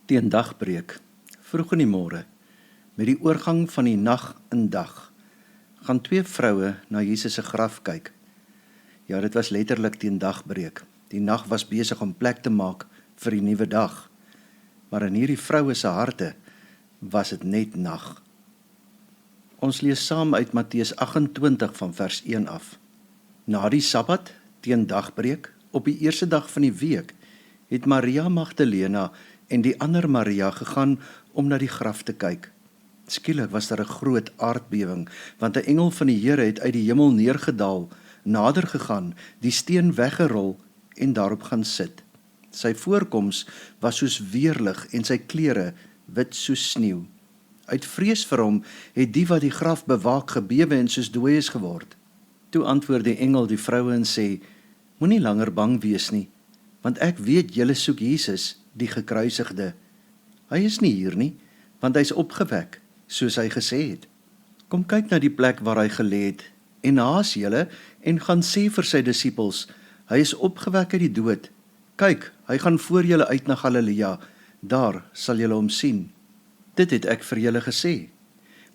Teen dagbreek, vroeg in die môre, met die oorgang van die nag in dag, gaan twee vroue na Jesus se graf kyk. Ja, dit was letterlik teen dagbreek. Die nag was besig om plek te maak vir die nuwe dag. Maar in hierdie vroue se harte was dit net nag. Ons lees saam uit Matteus 28 van vers 1 af. Na die Sabbat, teen dagbreek, op die eerste dag van die week, het Maria Magdalena en die ander Maria gegaan om na die graf te kyk. Skielik was daar 'n groot aardbewing, want 'n engel van die Here het uit die hemel neergedaal, nader gegaan, die steen weggerol en daarop gaan sit. Sy voorkoms was soos weerlig en sy klere wit soos sneeu. Uit vrees vir hom het die wat die graf bewaak gebewe en soos dooies geword. Toe antwoord die engel die vroue en sê: Moenie langer bang wees nie, want ek weet julle soek Jesus, die gekruisigde. Hy is nie hier nie, want hy is opgewek, soos hy gesê het. Kom kyk na die plek waar hy gelê het, en haas julle en gaan sê vir sy disippels, hy is opgewek uit die dood. Kyk, hy gaan voor julle uit na Galilea, daar sal julle hom sien. Dit het ek vir julle gesê.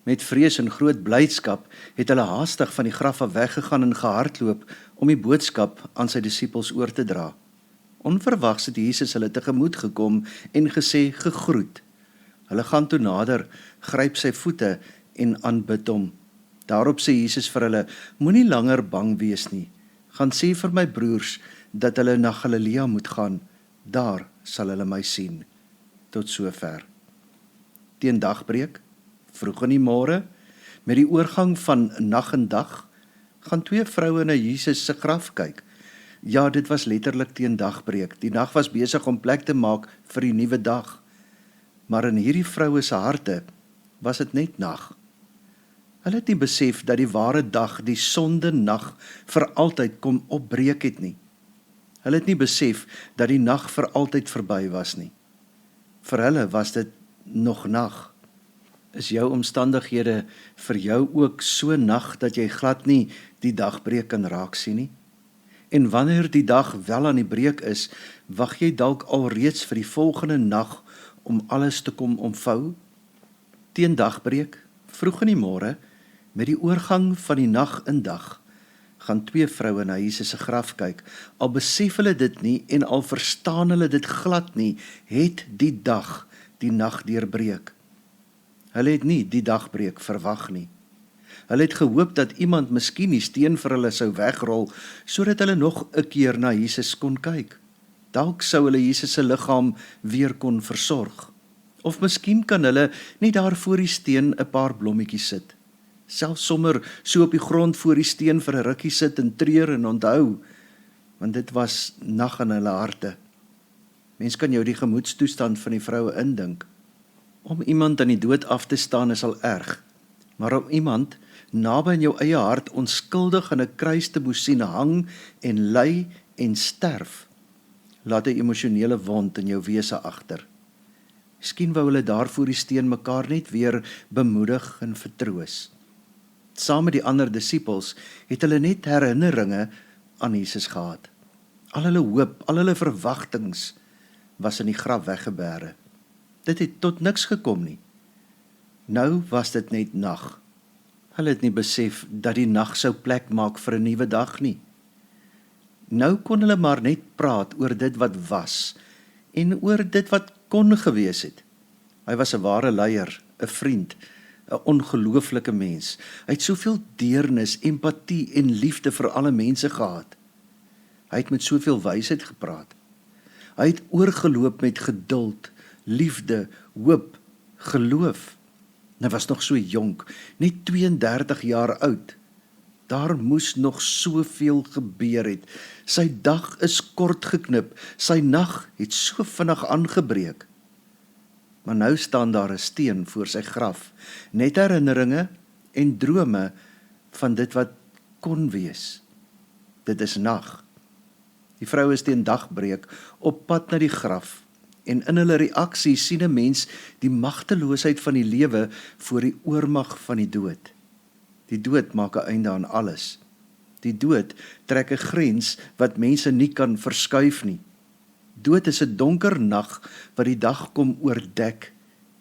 Met vrees en groot blydskap het hulle haastig van die graf af weggegaan en gehardloop om die boodskap aan sy disippels oor te dra. Onverwags het Jesus hulle tegemoet gekom en gesê, gegroet. Hulle gaan toe nader, gryp sy voete en aanbid hom. Daarop sê Jesus vir hulle, moenie langer bang wees nie. Gaan sê vir my broers dat hulle na Galilea moet gaan, daar sal hulle my sien. Tot sover. Teen dagbreek, vroeg in die môre, met die oorgang van nag en dag, gaan twee vroue na Jesus se graf kyk. Ja, dit was letterlik teen dagbreek. Die nag was besig om plek te maak vir die nuwe dag. Maar in hierdie vroue se harte was dit net nag. Hulle het nie besef dat die ware dag, die sonde nag, vir altyd kom opbreek het nie. Hulle het nie besef dat die nag vir altyd verby was nie. Vir hulle was dit nog nag. Is jou omstandighede vir jou ook so nag dat jy glad nie die dagbreek kan raak sien nie? En wanneer die dag wel aan die breek is, wag jy dalk alreeds vir die volgende nag om alles te kom omvou? Teen dagbreek, vroeg in die môre, met die oorgang van die nag in dag, gaan twee vroue na Jesus se graf kyk. Al besef hulle dit nie en al verstaan hulle dit glad nie, het die dag die nag deurbreek. Hulle het nie die dagbreek verwag nie. Hulle het gehoop dat iemand miskien die steen vir hulle sou wegrol, sodat hulle nog 'n keer na Jesus kon kyk. Dalk sou hulle Jesus se liggaam weer kon versorg. Of miskien kan hulle net daar voor die steen 'n paar blommetjies sit. Selfs sommer so op die grond voor die steen vir 'n rukkie sit en treur en onthou, want dit was nag in hulle harte. Mens kan jou die gemoedstoestand van die vroue indink. Om iemand aan die dood af te staan is al erg, maar om iemand naby in jou eie hart onskuldig aan 'n kruis te moes sien hang en ly en sterf, laat 'n emosionele wond in jou wese agter. Miskien wou hulle daar voor die steen mekaar net weer bemoedig en vertroos. Saam met die ander disippels het hulle net herinneringe aan Jesus gehad. Al hulle hoop, al hulle verwagtings was in die graf weggebêre. Dit het tot niks gekom nie. Nou was dit net nag. Hulle het nie besef dat die nag sou plek maak vir 'n nuwe dag nie. Nou kon hulle maar net praat oor dit wat was en oor dit wat kon gewees het. Hy was 'n ware leier, 'n vriend, 'n ongelooflike mens. Hy het soveel deernis, empatie en liefde vir alle mense gehad. Hy het met soveel wysheid gepraat. Hy het oorgeloop met geduld, liefde, hoop, geloof. Hy was nog so jonk, net 32 jaar oud. Daar moes nog soveel gebeur het. Sy dag is kort geknip, sy nag het so vinnig aangebreek. Maar nou staan daar 'n steen voor sy graf, net herinneringe en drome van dit wat kon wees. Dit is nag. Die vrou is teen dagbreek op pad na die graf, en in hulle reaksie sien 'n mens die magteloosheid van die lewe voor die oormag van die dood. Die dood maak 'n einde aan alles. Die dood trek 'n grens wat mense nie kan verskuif nie. Dood is 'n donker nag wat die dag kom oordek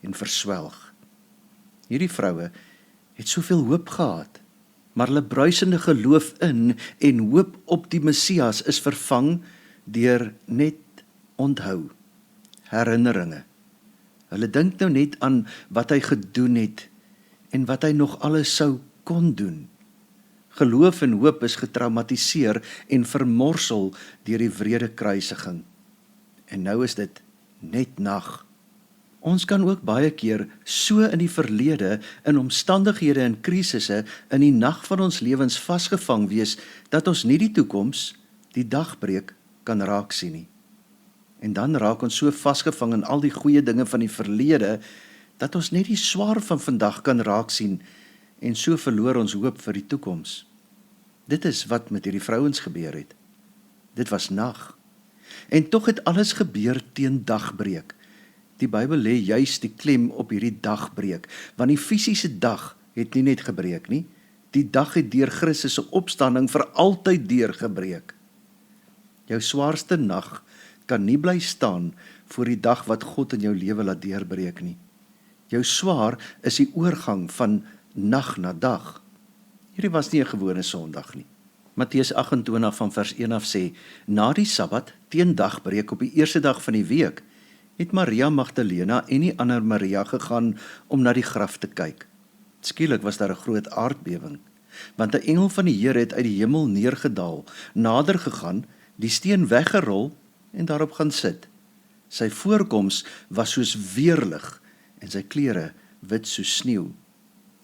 en verswelg. Hierdie vroue het soveel hoop gehad, maar hulle bruisende geloof in en hoop op die Messias is vervang deur net onthou, herinneringe. Hulle dink nou net aan wat hy gedoen het en wat hy nog alles sou kon doen. Geloof en hoop is getraumatiseer en vermorsel deur die wrede kruisiging. En nou is dit net nag. Ons kan ook baie keer so in die verlede, in omstandighede en krisisse, in die nag van ons lewens vasgevang wees, dat ons nie die toekoms, die dagbreek, kan raak sien nie. En dan raak ons so vasgevang in al die goeie dinge van die verlede, dat ons net die swaar van vandag kan raak sien, en so verloor ons hoop vir die toekoms. Dit is wat met hierdie vrouens gebeur het. Dit was nag. En tog het alles gebeur teen dagbreek. Die Bybel lê juis die klem op hierdie dagbreek, want die fisiese dag het nie net gebreek nie, die dag het deur Christus se opstanding vir altyd deurgebreek. Jou swaarste nag kan nie bly staan voor die dag wat God in jou lewe laat deurbreek nie. Jou swaar is die oorgang van nag na dag. Hierdie was nie 'n gewone Sondag nie. Matteus 28 van vers 1 af sê, na die Sabbat, teen dagbreek op die eerste dag van die week, het Maria Magdalena en die ander Maria gegaan om na die graf te kyk. Skielik was daar 'n groot aardbewing, want 'n engel van die Here het uit die hemel neergedaal, nader gegaan, die steen weggerol en daarop gaan sit. Sy voorkoms was soos weerlig en sy klere wit soos sneeu.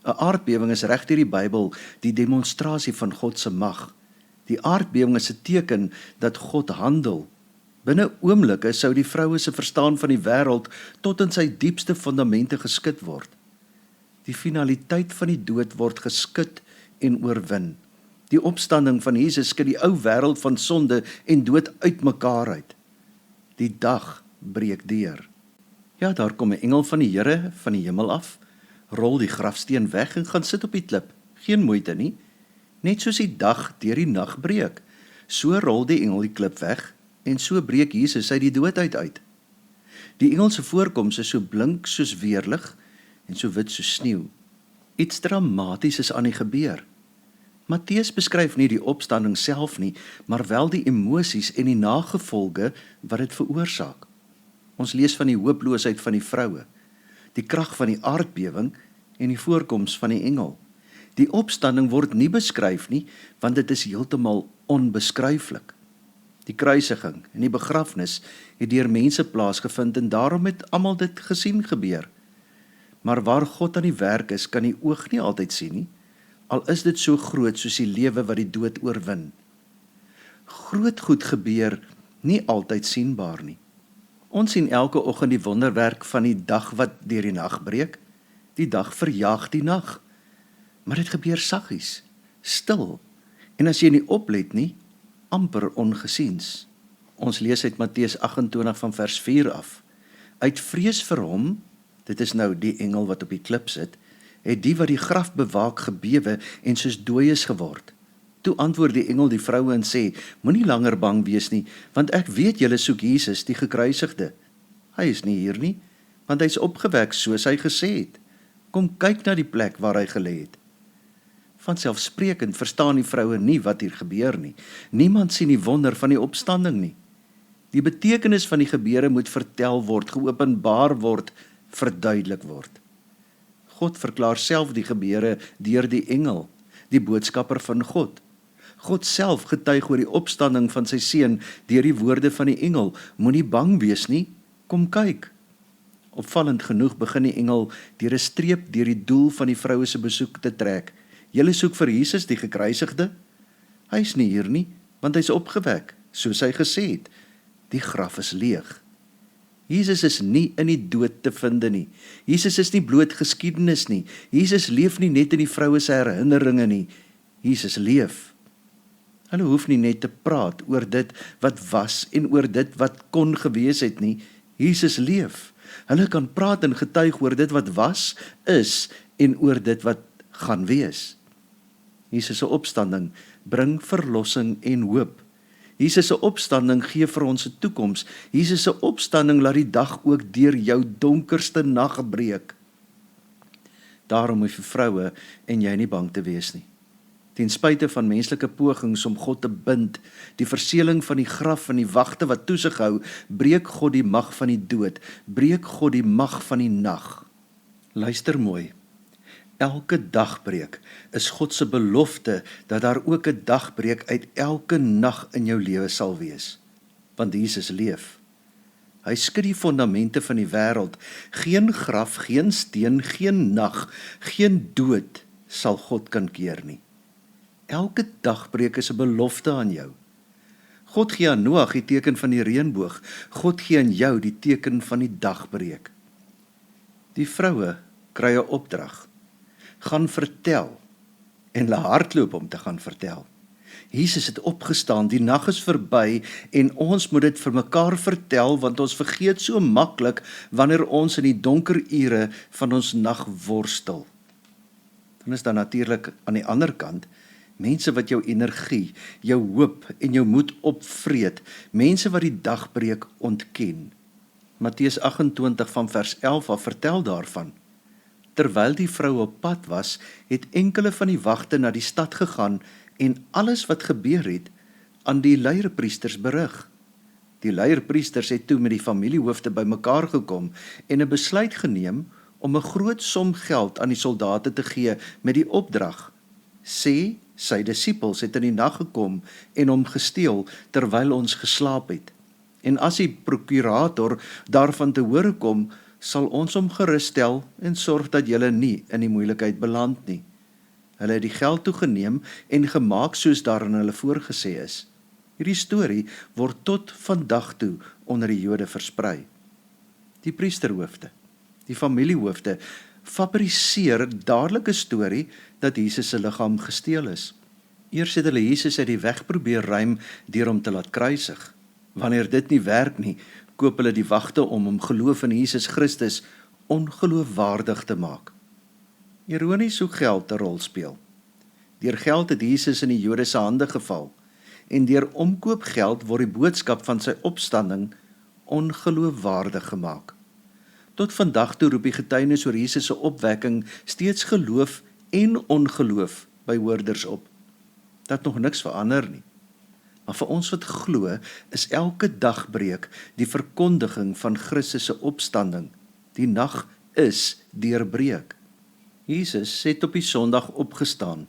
'n Aardbewing is reg deur die Bybel die demonstrasie van God se mag. Die aardbewing is 'n teken dat God handel. Binne oomblikke sou die vroue se verstaan van die wêreld tot in sy diepste fondamente geskit word. Die finaliteit van die dood word geskit en oorwin. Die opstanding van Jesus skud die ou wêreld van sonde en dood uitmekaar uit. Die dag breek deur. Ja, daar kom 'n engel van die Here van die hemel af, rol die grafsteen weg en gaan sit op die klip. Geen moeite nie. Net soos die dag deur die nag breek, so rol die engel die klip weg en so breek Jesus uit die dood uit. Die engel se voorkoms is so blink soos weerlig en so wit soos sneeu. Iets dramaties is aan die gebeur. Matteus beskryf nie die opstanding self nie, maar wel die emosies en die nagevolge wat dit veroorsaak. Ons lees van die hooploosheid van die vroue, die krag van die aardbewing en die voorkoms van die engel. Die opstanding word nie beskryf nie, want dit is heeltemal onbeskryflik. Die kruisiging en die begrafnis het deur mense plaasgevind en daarom het almal dit gesien gebeur. Maar waar God aan die werk is, kan die oog nie altyd sien nie, al is dit so groot soos die lewe wat die dood oorwin. Groot goed gebeur nie altyd sienbaar nie. Ons sien elke oggend die wonderwerk van die dag wat deur die nag breek. Die dag verjaag die nag. Maar dit gebeur saggies, stil, en as jy nie oplet nie, amper ongesiens. Ons lees uit Matteus 28 van vers 4 af. Uit vrees vir hom, dit is nou die engel wat op die klip sit, het die wat die graf bewaak gebewe en soos dooies geword. Toe antwoord die engel die vroue en sê, moenie langer bang wees nie, want ek weet julle soek Jesus, die gekruisigde. Hy is nie hier nie, want hy is opgewek soos hy gesê het. Kom kyk na die plek waar hy gelê het. Vanselfsprekend verstaan die vroue nie wat hier gebeur nie. Niemand sien die wonder van die opstanding nie. Die betekenis van die gebeure moet vertel word, geopenbaar word, verduidelik word. God verklaar self die gebeure deur die engel, die boodskapper van God. God self getuig oor die opstanding van sy seun deur die woorde van die engel, moenie bang wees nie, kom kyk. Opvallend genoeg begin die engel deur 'n streep deur die doel van die vroue se besoek te trek. Julle soek vir Jesus die gekruisigde? Hy is nie hier nie, want hy is opgewek, soos hy gesê het. Die graf is leeg. Jesus is nie in die dood te vind nie. Jesus is nie bloot geskiedenis nie. Jesus leef nie net in die vroue se herinneringe nie. Jesus leef. Hulle hoef nie net te praat oor dit wat was en oor dit wat kon gewees het nie. Jesus leef. Hulle kan praat en getuig oor dit wat was, is en oor dit wat gaan wees. Jesus se opstanding bring verlossing en hoop. Jesus se opstanding gee vir ons 'n toekoms. Jesus se opstanding laat die dag ook deur jou donkerste nag breek. Daarom hoef vir vroue en jy nie bang te wees nie. Ten spyte van menslike pogings om God te bind, die verseeling van die graf en die wagte wat toesig hou, breek God die mag van die dood, breek God die mag van die nag. Luister mooi. Elke dagbreek is God se belofte dat daar ook 'n dagbreek uit elke nag in jou lewe sal wees. Want Jesus leef. Hy skud die fondamente van die wêreld. Geen graf, geen steen, geen nag, geen dood sal God kan keer nie. Elke dagbreek is 'n belofte aan jou. God gee aan Noag die teken van die reënboog. God gee aan jou die teken van die dagbreek. Die vroue kry 'n opdrag. Gaan vertel en laat hardloop om te gaan vertel. Jesus het opgestaan, die nag is verby en ons moet dit vir mekaar vertel want ons vergeet so maklik wanneer ons in die donker ure van ons nag worstel. Dan is daar natuurlik aan die ander kant mense wat jou energie, jou hoop en jou moed opvreet, mense wat die dagbreek ontken. Matteus 28 van vers 11 af vertel daarvan. Terwyl die vrou op pad was, het enkele van die wagte na die stad gegaan en alles wat gebeur het aan die leierpriesters berig. Die leierpriesters het toe met die familiehoofde bymekaar gekom en 'n besluit geneem om 'n groot som geld aan die soldate te gee met die opdrag: sê, sy disippels het in die nag gekom en hom gesteel terwyl ons geslaap het. En as die prokurator daarvan te hore kom, sal ons hom geruststel en sorg dat julle nie in die moeilikheid beland nie. Hulle het die geld toegeneem en gemaak soos daarin hulle voorgesê is. Hierdie storie word tot vandag toe onder die Jode versprei. Die priesterhoofde, die familiehoofde, fabriseer dadelik 'n storie dat Jesus se liggaam gesteel is. Eers het hulle Jesus uit die weg probeer ruim deur hom te laat kruisig. Wanneer dit nie werk nie, koop hulle die wagte om geloof in Jesus Christus ongeloofwaardig te maak. Ironies hoe geld 'n rol speel. Deur geld het Jesus in die Jode se hande geval en deur omkoopgeld word die boodskap van sy opstanding ongeloofwaardig gemaak. Tot vandag toe roep die getuienis oor Jesus se opwekking steeds geloof en ongeloof by hoorders op. Dat nog niks verander nie. Maar vir ons wat glo, is elke dagbreek die verkondiging van Christus se opstanding. Die nag is deurbreek. Jesus het op die Sondag opgestaan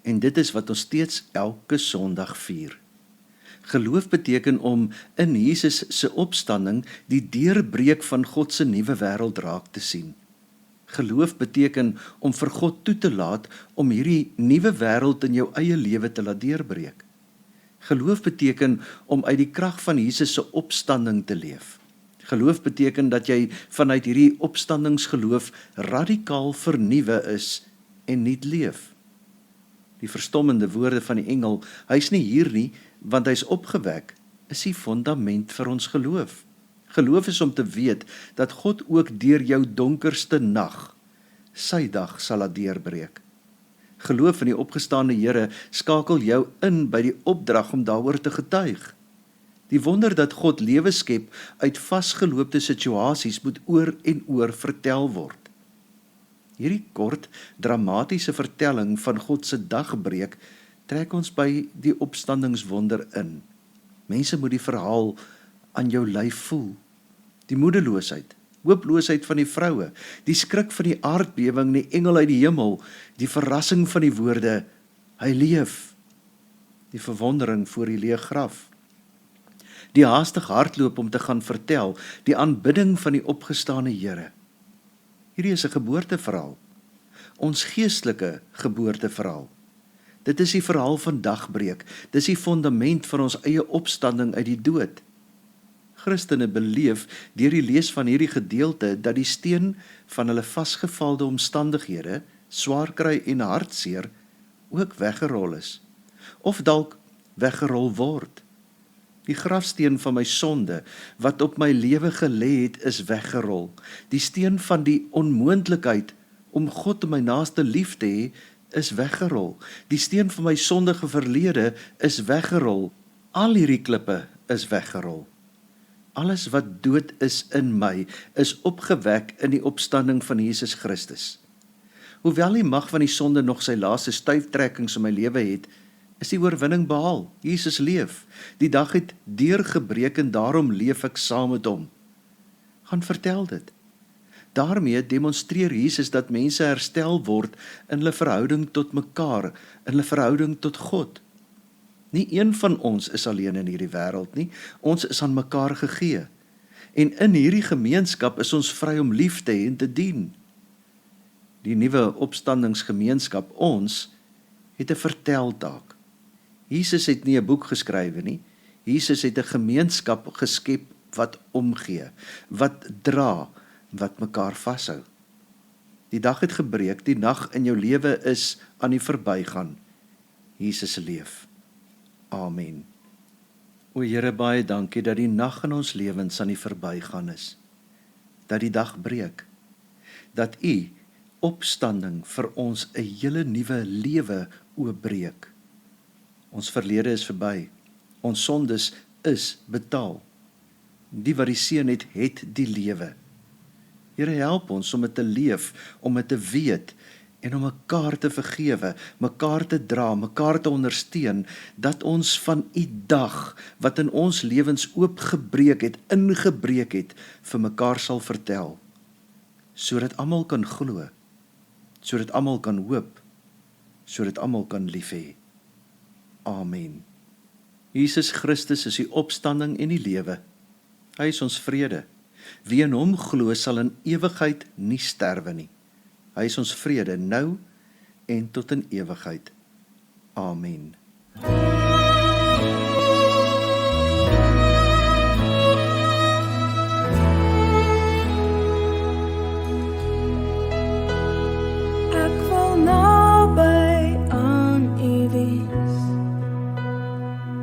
en dit is wat ons steeds elke Sondag vier. Geloof beteken om in Jesus se opstanding die deurbreek van God se nuwe wêreld raak te sien. Geloof beteken om vir God toe te laat om hierdie nuwe wêreld in jou eie lewe te laat deurbreek. Geloof beteken om uit die krag van Jesus se opstanding te leef. Geloof beteken dat jy vanuit hierdie opstandingsgeloof radikaal vernuwe is en nuut leef. Die verstommende woorde van die engel, hy's nie hier nie, want hy's opgewek, is die fondament vir ons geloof. Geloof is om te weet dat God ook deur jou donkerste nag sy dag sal laat deurbreek. Geloof in die opgestaane Here skakel jou in by die opdrag om daaroor te getuig. Die wonder dat God lewe skep uit vasgeloopte situasies moet oor en oor vertel word. Hierdie kort, dramatiese vertelling van God se dagbreek trek ons by die opstandingswonder in. Mense moet die verhaal aan jou lyf voel. Die moedeloosheid, hooploosheid van die vroue, die skrik van die aardbewing, die engel uit die hemel, die verrassing van die woorde, hy leef, die verwondering voor die leë graf, die haastig hardloop om te gaan vertel, die aanbidding van die opgestane Here. Hierdie is 'n geboorteverhaal, ons geestelike geboorteverhaal. Dit is die verhaal van dagbreek, dit is die fondament van ons eie opstanding uit die dood. Christene beleef deur die lees van hierdie gedeelte dat die steen van hulle vasgevalde omstandighede, swaar kry en hartseer, ook weggerol is, of dalk weggerol word. Die grafsteen van my sonde, wat op my lewe gelê het, is weggerol. Die steen van die onmoontlikheid om God en my naaste lief te hê, is weggerol. Die steen van my sondige verlede is weggerol. Al hierdie klippe is weggerol. Alles wat dood is in my, is opgewek in die opstanding van Jesus Christus. Hoewel die mag van die sonde nog sy laaste stuiftrekkings in my lewe het, is die oorwinning behaal. Jesus leef. Die dag het deurgebreek en daarom leef ek saam met hom. Gaan vertel dit. Daarmee demonstreer Jesus dat mense herstel word in hulle verhouding tot mekaar, in hulle verhouding tot God. Nie een van ons is alleen in hierdie wêreld nie, ons is aan mekaar gegee. En in hierdie gemeenskap is ons vry om lief te hê en te dien. Die nuwe opstandingsgemeenskap, ons, het 'n verteltaak. Jesus het nie 'n boek geskrywe nie, Jesus het 'n gemeenskap geskep wat omgee, wat dra, wat mekaar vashou. Die dag het gebreek, die nag in jou lewe is aan die verbygaan. Jesus leef. Amen. O Here, baie dankie dat die nag in ons lewens aan die verbygaan is. Dat die dag breek. Dat U opstanding vir ons 'n hele nuwe lewe oopbreek. Ons verlede is verby. Ons sondes is betaal. Die wat die Seun het, het die lewe. Here, help ons om dit te leef, om dit te weet en om mekaar te vergewe, mekaar te dra, mekaar te ondersteun, dat ons van U dag wat in ons lewens oopgebreek het, ingebreek het, vir mekaar sal vertel, sodat almal kan glo, sodat almal kan hoop, sodat almal kan lief hê. Amen. Jesus Christus is die opstanding en die lewe. Hy is ons vrede. Wie in hom glo sal in ewigheid nie sterwe nie. Hy is ons vrede nou en tot in ewigheid. Amen. Ek wil naby aan U wees,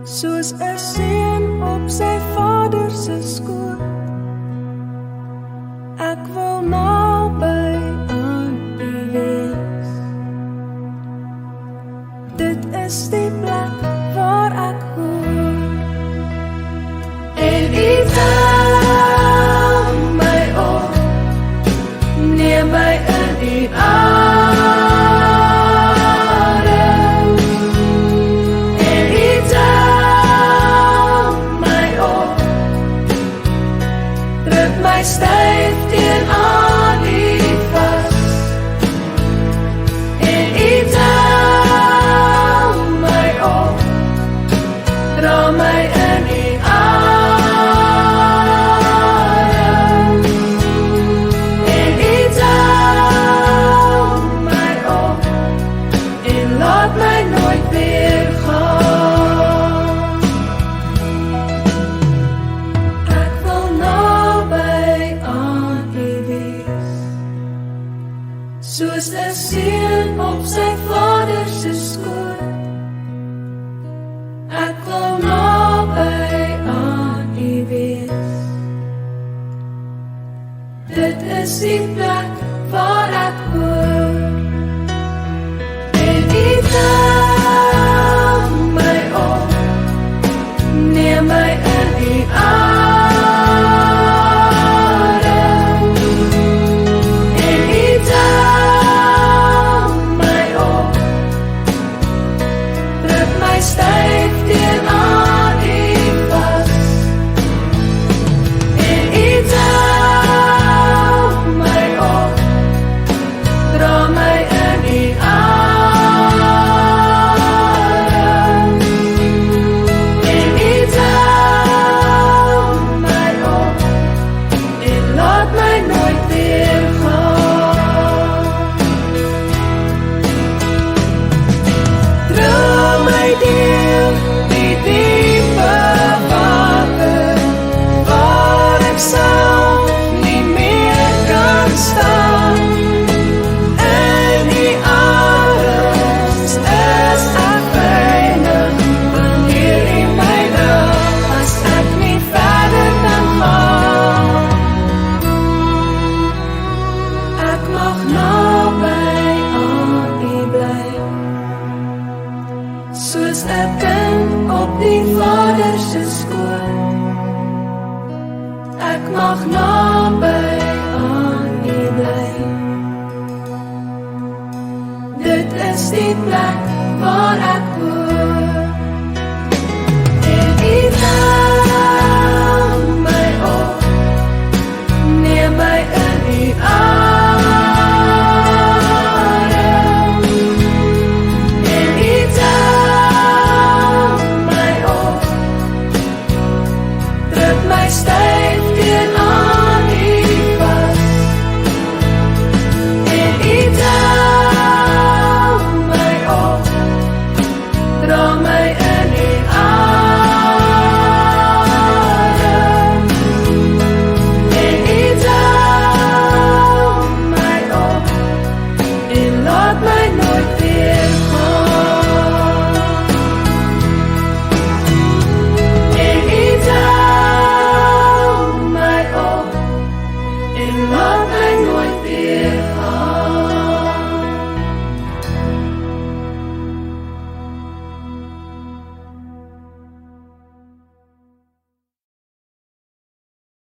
soos 'n seun op sy vader se skoot. Ek wil naby aan U wees. Dit is die plek waar ek hoor. En U tel my op, neem my in U arm. En U tel my op, druk my styf teen aan U vas. En U tel my op, dra my in U arm. En U tel my op, en laat my nooit weer gaan. Ek wil naby aan U wees, soos 'n seun op sy vader se skoot. Ek wil naby aan U wees. Dit is die plek waar ek hoor.